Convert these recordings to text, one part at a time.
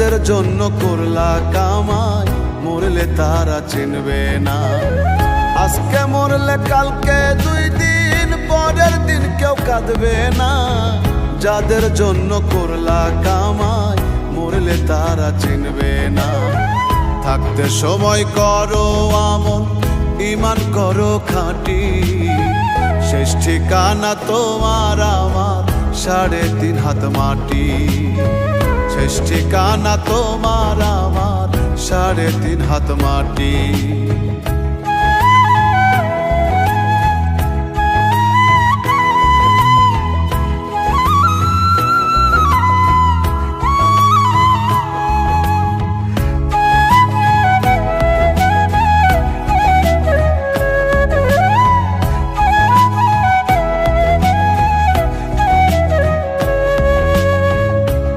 যাদের জন্য করলা কামাই, মরলে তারা চিনবে না। আজকে মরলে কালকে 2 দিন, পরের দিন কেউ কাঁদবে না। যাদের জন্য করলা কামাই, মরলে তারা চিনবে না। থাকতে সময় করো আমল, ঈমান করো খাঁটি, শেষ ঠিকানা তোমার আমার 3.5 হাত মাটি। শেষ ঠিকানা তোমার আমার 3.5 হাত মাটি।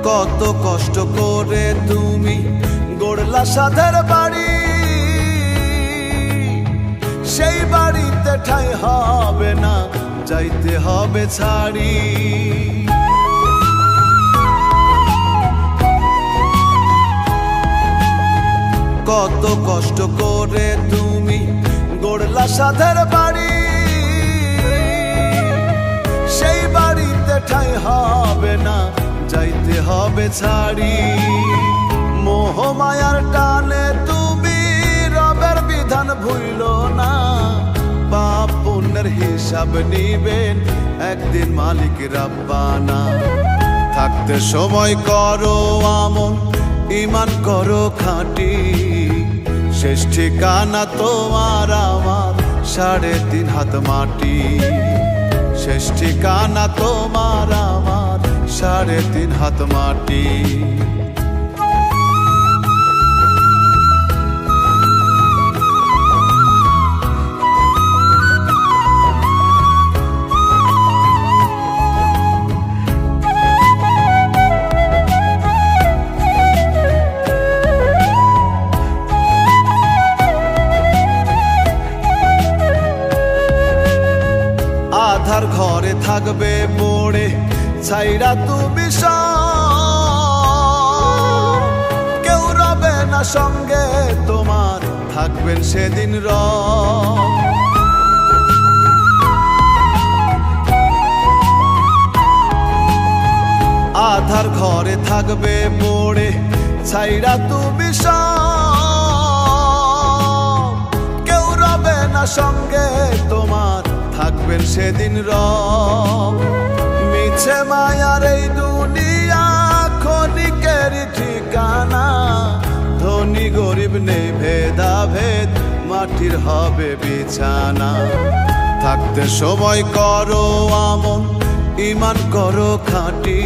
কত কষ্ট করে তুমি গড়লা সাধের বাড়ি, সেই বাড়িতে ঠাঁই হবে না, যাইতে হবে ছাড়ি। কত কষ্ট করে তুমি গড়লা সাধের বাড়ি, সেই বাড়িতে ঠাঁই হবে না, যাইতে হবে ছাড়ি। মোহ মায়ার টানে তুমি রবের বিধান ভুইলো না, পাপ পুণ্যের হিসাব নিবেন একদিন মালিক রাব্বানা। থাকতে সময় করো আমল, ঈমান করো খাঁটি, শেষ ঠিকানা তোমার আমার 3.5 হাত মাটি। শেষ ঠিকানা তোমার আমার 3.5 হাত মাটি। আধার ঘরে থাকবে পড়ে ছাইরা তুমি সব, কেউ রবে না সঙ্গে তোমার, থাকবেন সেদিন রব। আধার ঘরে থাকবে পড়ে ছাইরা তুমি সব, কেউ রবে না সঙ্গে তোমার, থাকবেন সেদিন রব। মিছে মায়ার এই দুনিয়া ক্ষণিকের ঠিকানা, ধনী গরিব নেই ভেদাভেদ, মাটির হবে বিছানা। থাকতে সময় করো আমল, ঈমান করো খাঁটি,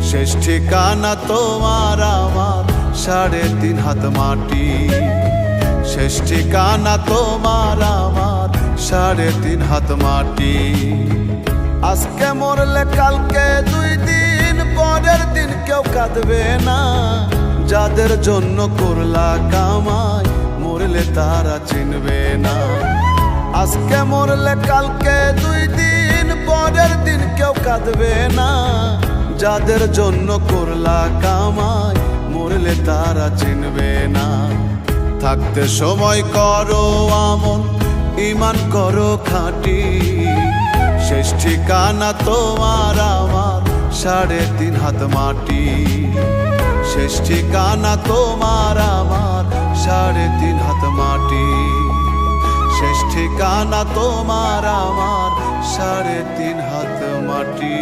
শেষ ঠিকানা তোমার আমার 3.5 হাত মাটি। শেষ ঠিকানা তোমার আমার 3.5 হাত মাটি। আজকে মরলে কালকে 2 দিন, পরের দিন কেউ কাঁদবে না। যাদের জন্য করলা কামাই, মরলে তারা চিনবে না। আজকে মরলে কালকে 2 দিন, পরের দিন কেউ কাঁদবে না। যাদের জন্য করলা কামাই, মরলে তারা চিনবে না। থাকতে সময় করো আমল, ঈমান করো খাঁটি, শেষ ঠিকানা তোমার আমার 3.5 হাত মাটি। শেষ ঠিকানা তোমার আমার 3.5 হাত মাটি। শেষ ঠিকানা তোমার আমার 3.5 হাত মাটি।